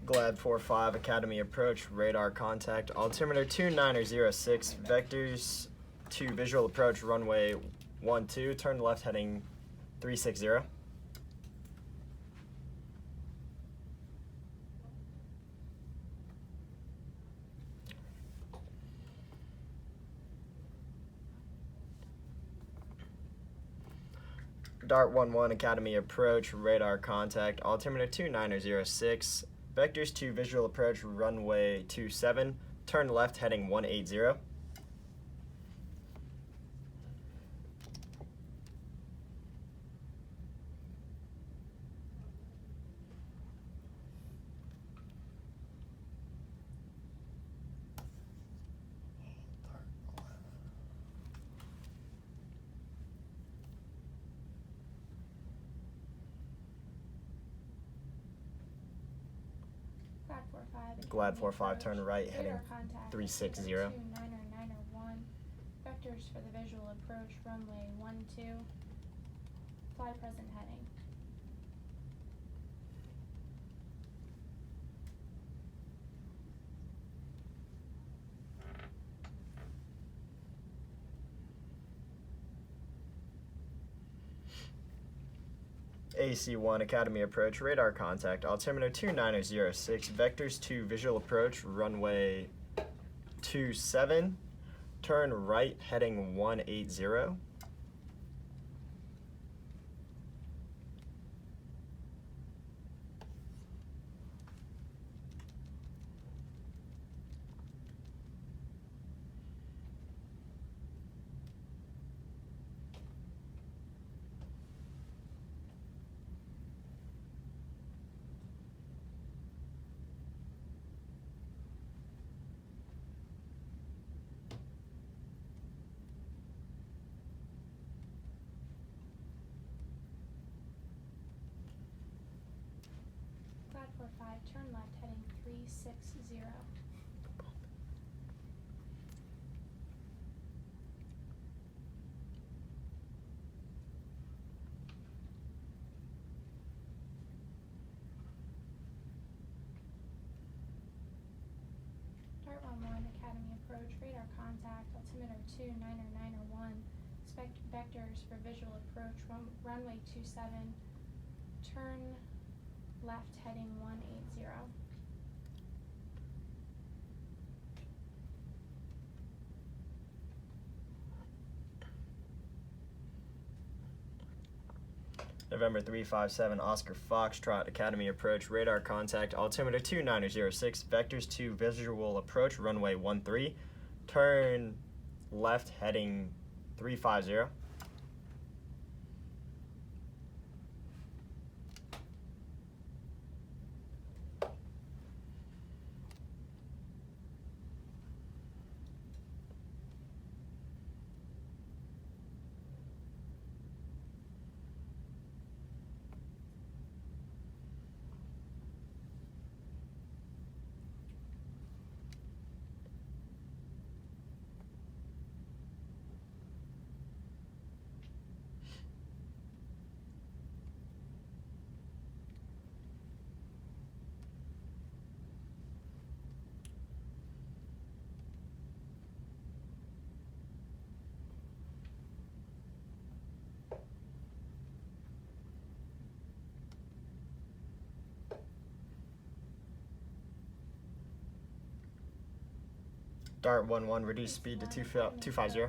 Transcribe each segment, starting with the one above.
Glad 4-5, Academy approach, radar contact, altimeter 2906, vectors to visual approach, runway 12, turn left heading 360. Dart 11, Academy approach, radar contact, altimeter 2906, vectors to visual approach, runway 27, turn left heading 180. Glad 4-5, turn right heading 360. 9 or 1. Vectors for the visual approach, runway 12. Fly present heading. AC1, Academy approach, radar contact, altimeter 2906, vectors to visual approach, runway 27, turn right heading 180. Glad 4-5, turn left heading 360. Dart 11, Academy approach, radar contact, altimeter 29 or 1. Vectors for visual approach, runway 27, turn left heading 180. November 357, Oscar Foxtrot, Academy approach, radar contact, altimeter 2906, vectors to visual approach, runway 13, turn left heading 350. Dart 11, reduce speed to 250.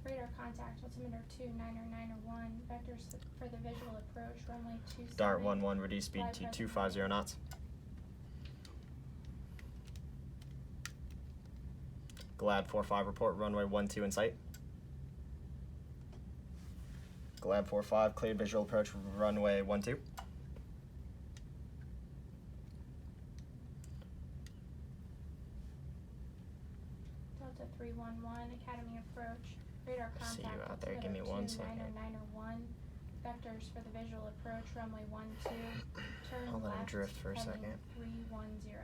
Radar contact, altimeter 29 or 1. Vectors for the visual approach, runway 27. Dart 11, reduce speed to 250 knots. Glad 4-5, report runway 12 in sight. Glad 4-5, cleared visual approach, runway 12. Delta 311, Academy approach, radar contact. See you out there, give me 1 second. 9 or 1. Vectors for the visual approach, runway 12. Turn I'll let him left, drift for a heading second. 310.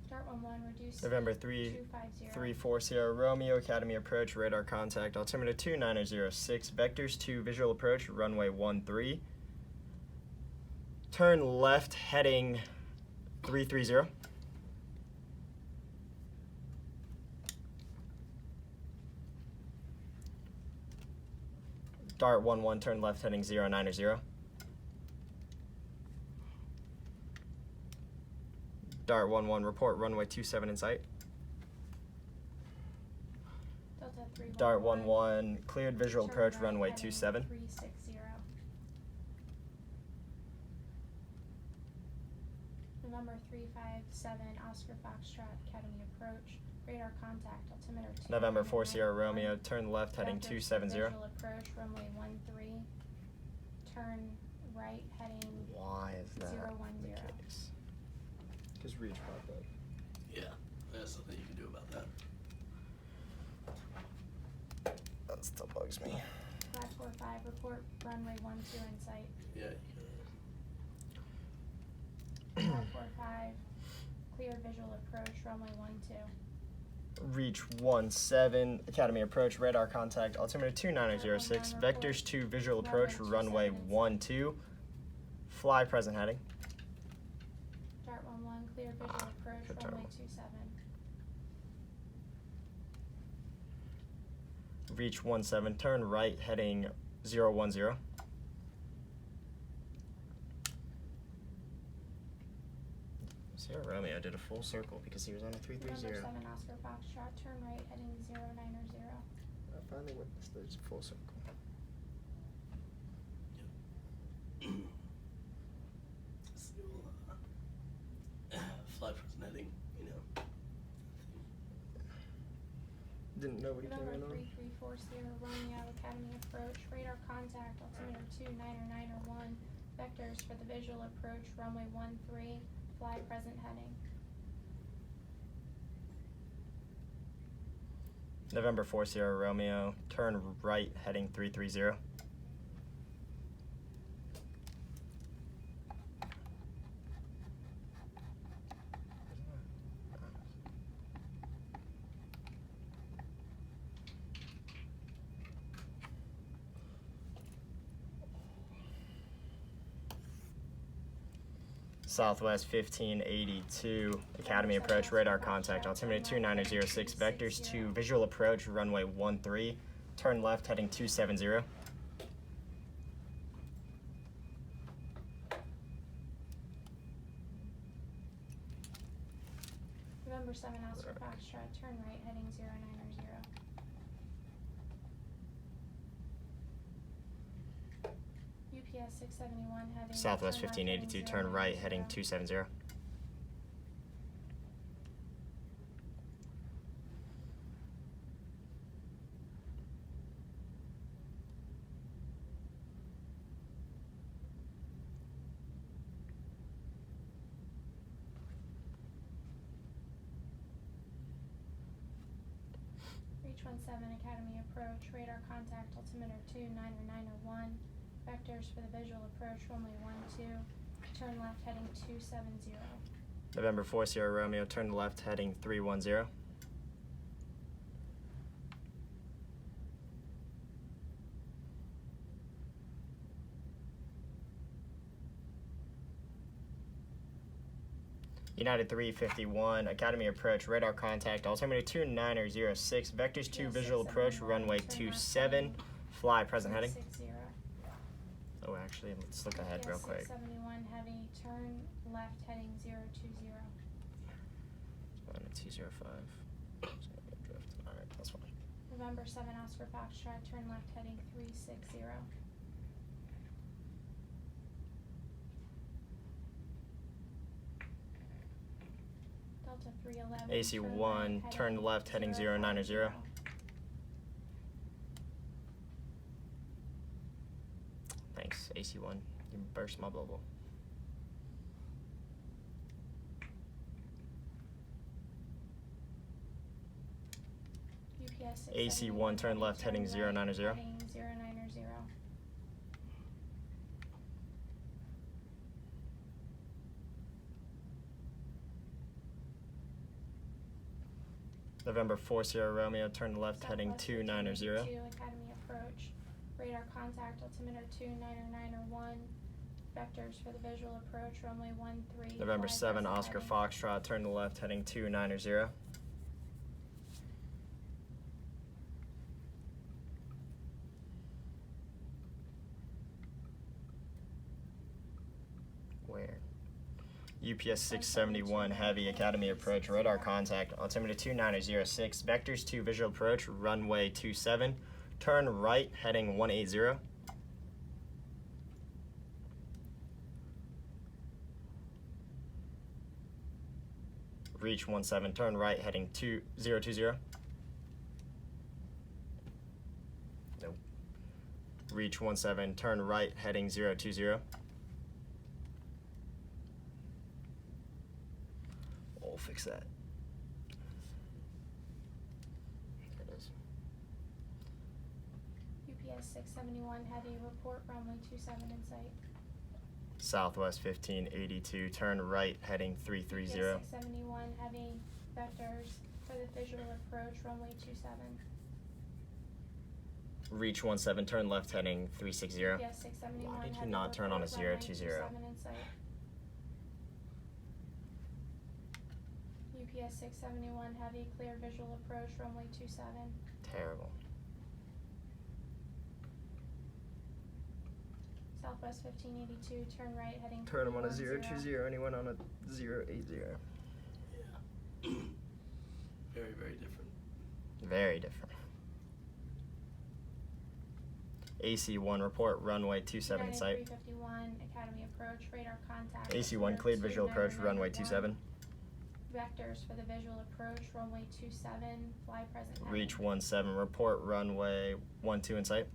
Dart 11, reduce November speed 250. 3-4 Sierra Romeo, Academy approach, radar contact, altimeter 2906, vectors 2, visual approach, runway 13. Turn left heading 330. Dart 11, turn left heading 090. Dart 11, report runway 27 in sight. Delta 3 Dart 11, cleared visual turn approach, right runway heading 27. 360. November 357 Oscar Foxtrot, Academy approach, radar contact, altimeter 2. November 4 Sierra Romeo, turn left heading Vectors 270. Visual approach, runway 13. Turn right heading Why is that 010. the case? Because reach popped up. Yeah, there's something you can do about that. That still bugs me. 545, report runway 12 in sight. Yeah, you 545, clear visual approach, runway 12. Reach 17, Academy approach, radar contact, altimeter 2906, vectors 2, visual approach, runway 12. Fly present heading. Dart 11, clear visual approach, good runway turn. 27. Reach 17, turn right heading 010. Sierra Romeo did a full circle because he was on a November 330. 7 Oscar Foxtrot, turn right heading 090. I finally witnessed this full circle. still fly present heading, you know. Didn't nobody came November in on? 334 Sierra Romeo, Academy approach, radar contact, altimeter 2991, vectors for the visual approach, runway 13, fly present heading. November 4 Sierra Romeo, turn right heading 330. Southwest 1582, Academy approach, radar contact, altimeter 2906, vectors 2, visual approach, runway 13, turn left heading 270. November 7 Oscar Foxtrot, turn right heading 090. UPS 671 heading Southwest turn left heading 1582, turn right heading 090. 270. Reach 17 Academy approach, radar contact, altimeter 2991, vectors for the visual approach, runway 12, turn left heading 270. November 4 Sierra Romeo, turn left heading 310. United 351, Academy approach, radar contact, altimeter 2906, vectors 2, visual approach, runway 27, fly present heading. 360. Oh, actually, let's look ahead real quick. 671 heavy, turn left heading 020. On a 205. Alright, that's fine. November 7 Oscar Foxtrot, turn left heading 360. Delta 311. AC1, turn left heading 090. Thanks, AC1. You burst my bubble. UPS AC1, turn left heading 090. Heading 090. November 4 Sierra Romeo, turn left heading Southwest 2990. 1582, Academy approach, radar contact, altimeter 29901, vectors for the visual approach, runway 13. November fly 7 present Oscar heading. Foxtrot, turn to left heading 290. Where? UPS 671 Heavy, Academy approach, radar contact, altimeter 2906, vectors 2 visual approach, runway 27, turn right heading 180. Reach 17, turn right heading 2020. Nope. Reach 17, turn right heading 020. We'll fix that. There it is. UPS 671 Heavy, report runway 27 in sight. Southwest 1582, turn right heading 330. UPS 671 Heavy, vectors for the visual approach, runway 27. Reach 17, turn left heading 360. UPS 671 Why did you Heavy, not turn on a report runway 020? 27 in sight. UPS 671 Heavy, clear visual approach, runway 27. Terrible. Southwest 1582, turn right heading Turn him on a 310. 020 and he went on a 080. Yeah. Very, very different. Very different. AC1, report runway 27 in sight. 351, Academy approach, radar contact. AC1, cleared visual approach, runway 27. Vectors for the visual approach, runway 27, fly present heading. Reach 17, report runway 12 in sight.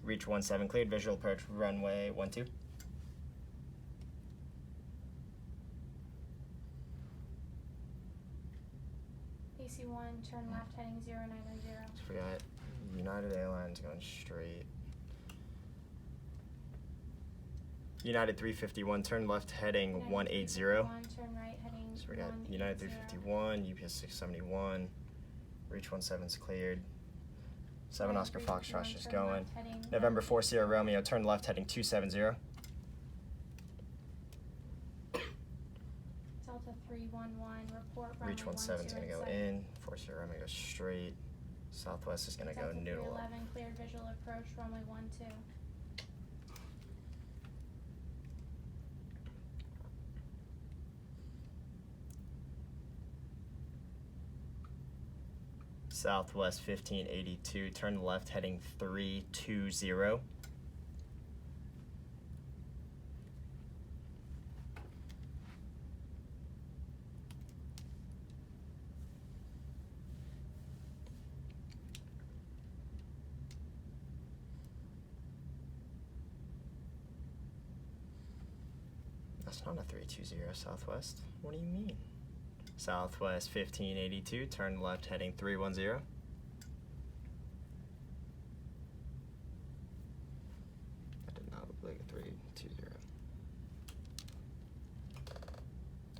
Reach 17, cleared visual approach, runway 12. AC1, turn left heading 0990. Just forgot. United Airlines going straight. United 351, turn left heading 180. 351, turn right heading So we got 180. United 351, UPS 671, Reach 17's cleared. 7 Oscar Foxtrot's just turn going. left heading November 4 Sierra Romeo, turn left heading 270. Delta 311, report runway Reach 17's gonna go sight. in. 4 Sierra Romeo goes straight. Southwest is gonna go Delta noodle up. 311, cleared visual approach, runway 12. Southwest 1582, turn left heading 320. That's not a 320 Southwest. What do you mean? Southwest 1582, turn left heading 310. That did not look like a 320.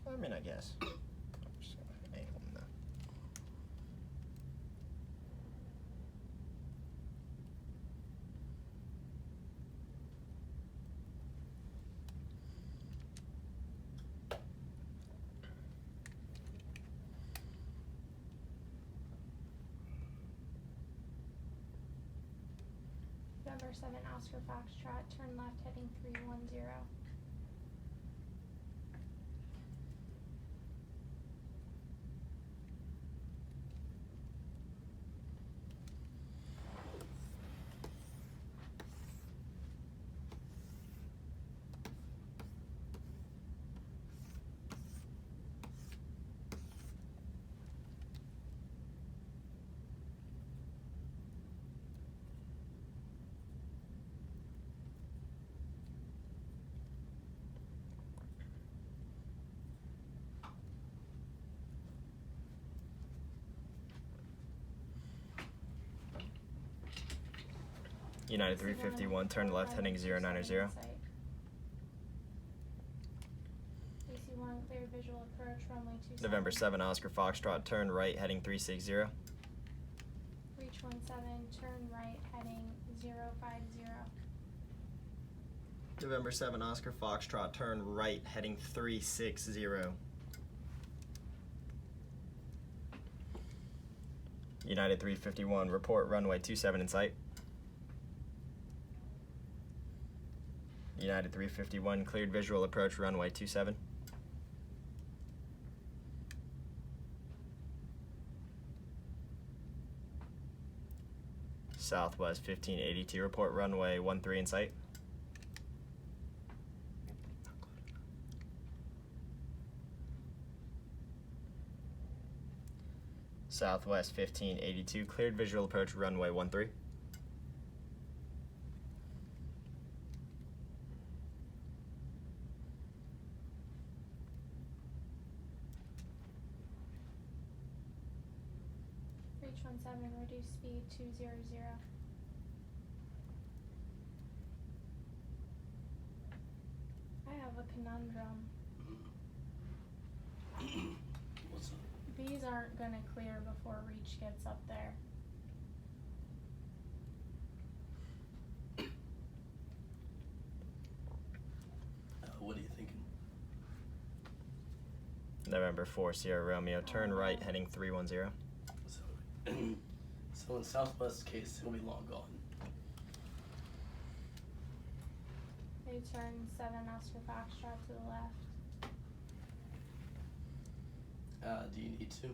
I mean, I guess. I'm just gonna angle them though. November 7 Oscar Foxtrot, turn left heading 310. United 351, turn left heading 090. AC1, 351, clear visual approach, runway 27. November 7, Oscar Foxtrot, turn right, heading 360. Reach 17, turn right, heading 050. November 7, Oscar Foxtrot, turn right, heading 360. United 351, report runway 27 in sight. United 351, cleared visual approach runway 27. Southwest 1582, report runway 13 in sight. Southwest 1582, cleared visual approach runway 13. Reach 17, reduce speed 200. I have a conundrum. What's up? These aren't gonna clear before Reach gets up there. What are you thinking? November 4, Sierra Romeo, turn right, heading 310. So, so in Southwest case, he'll be long gone. They turn 7 Oscar Foxtrot to the left. Do you need to? You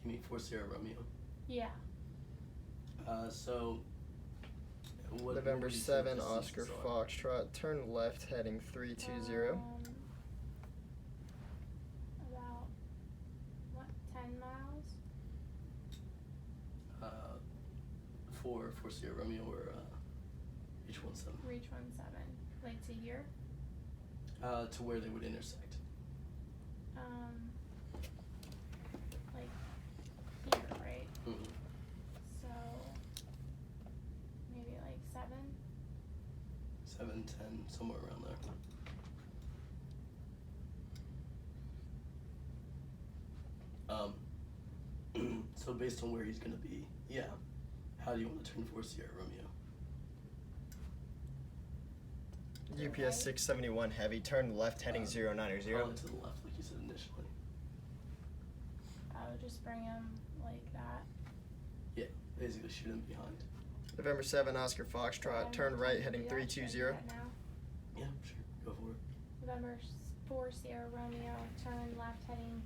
mean for Sierra Romeo? Yeah. So. What November would you say 7, the Oscar distances are? Foxtrot, turn left, heading 320. About, what, 10 miles? For Sierra Romeo or H17? Reach 17. Like to here? To where they would intersect. Like here, right? Mm-hmm. So, maybe like 7? 7, 10, somewhere around there. So based on where he's gonna be, yeah. How do you want to turn for Sierra Romeo? UPS 671 heavy, turn left, heading 090. Probably to the left, like you said initially. I would just bring him like that. Yeah, basically shoot him behind. November 7, Oscar Foxtrot, turn right, heading 320. Now. Yeah, sure, go for it. November 4 Sierra Romeo, turn left heading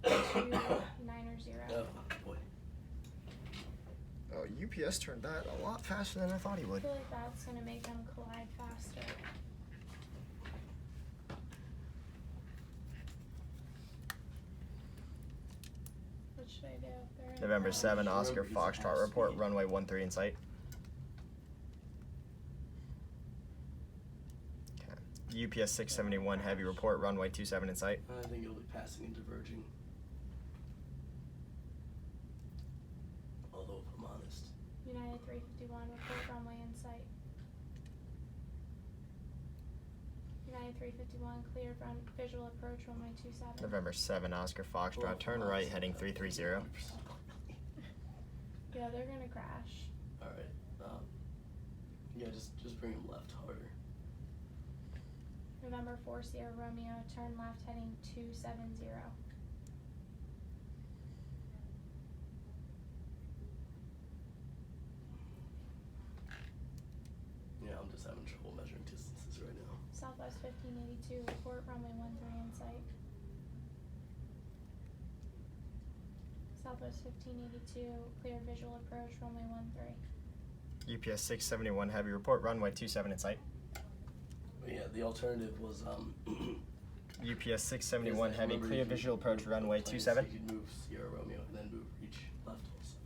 290. Oh boy. Oh, UPS turned that a lot faster than I thought he I would. feel like that's gonna make him collide faster. What should I do? They're in November front. 7, Oscar Remember, he's Foxtrot, half report speed. runway 13 in sight. Okay. UPS 671 heavy, report runway 27 in sight. I think it'll be passing and diverging. Although, if I'm honest. United 351, report runway in sight. United 351, cleared run visual approach runway 27. November 7, Oscar Foxtrot, turn right, heading 330. Yeah, they're gonna crash. Alright. Yeah, just bring him left harder. November 4 Sierra Romeo, turn left heading 270. Yeah, I'm just having trouble measuring distances right now. Southwest 1582, report runway 13 in sight. Southwest 1582, clear visual approach runway 13. UPS 671 heavy, report runway 27 in sight. But yeah, the alternative was UPS 671 is that heavy, remember clear you could visual approach move runway the planes, 27. You could move Sierra Romeo and then move Reach left also,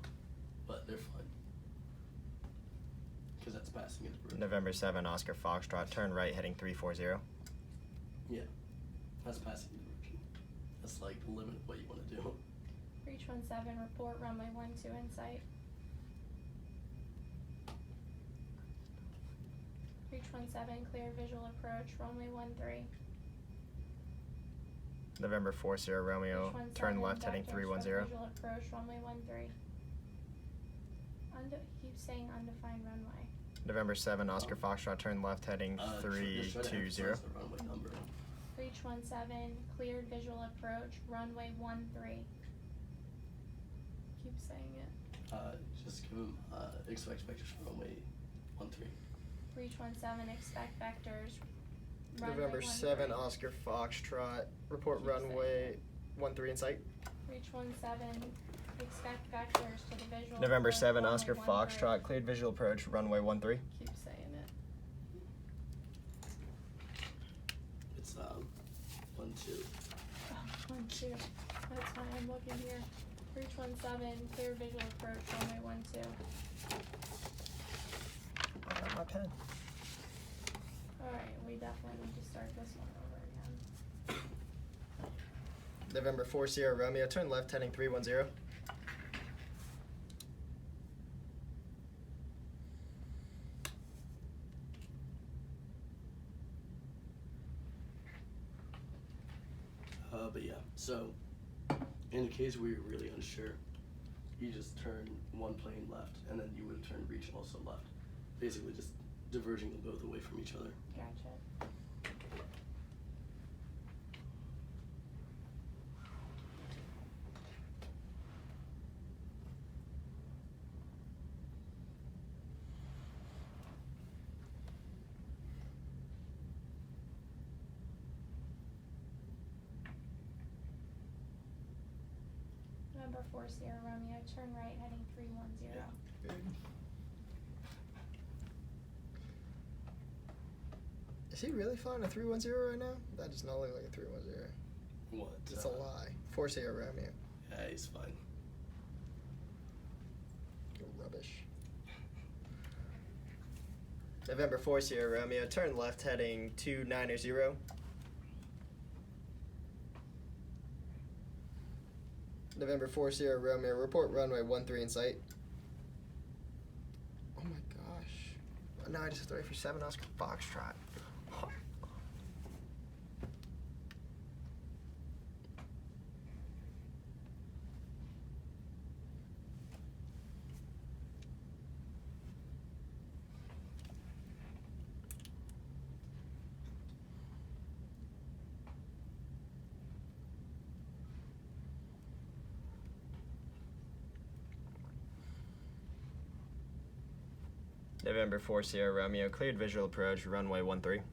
but they're fine because that's passing into Brooklyn. November 7, Oscar Foxtrot, turn right, heading 340. Yeah, that's passing into Brooklyn. That's like the limit of what you want to do. Reach 17, report runway 12 in sight. Reach 17, clear visual approach runway 13. November 4 Sierra Romeo, turn left heading Vectors 310. for visual approach, runway 13. Keeps saying undefined runway. November 7 Oscar Foxtrot, turn left heading Just try to 320. emphasize the runway number. Reach 17, cleared visual approach, runway 13. Keep saying it. Just give him expect vectors for runway 13. Reach 17, expect vectors. Runway November 7 13. Oscar Foxtrot, report Keep saying runway it. 13 in sight. Reach 17, expect vectors to the visual November approach, 7 runway Oscar 13. Foxtrot, cleared visual approach, runway 13. Keep saying it. It's 1 2. Oh, 1 2. That's fine, I'm looking here. Reach 17, clear visual approach, runway 12. I got my pen. Alright, we definitely need to start this one over again. November 4 Sierra Romeo, turn left heading 310. But yeah, so in the case where you're really unsure, you just turn one plane left, and then you would turn reach also left. Basically, just diverging them both away from each other. Gotcha. Number 4 Sierra Romeo, turn right heading 310. Yeah. Is he really flying a 310 right now? That does not look like a 310. What? It's a lie. 4 Sierra Romeo. Yeah, he's fine. You're rubbish. November 4 Sierra Romeo, turn left heading 290. November 4 Sierra Romeo, report runway 13 in sight. Oh my gosh. Now I just have to wait for 7 Oscar Foxtrot. November 4 Sierra Romeo, cleared visual approach, runway 13.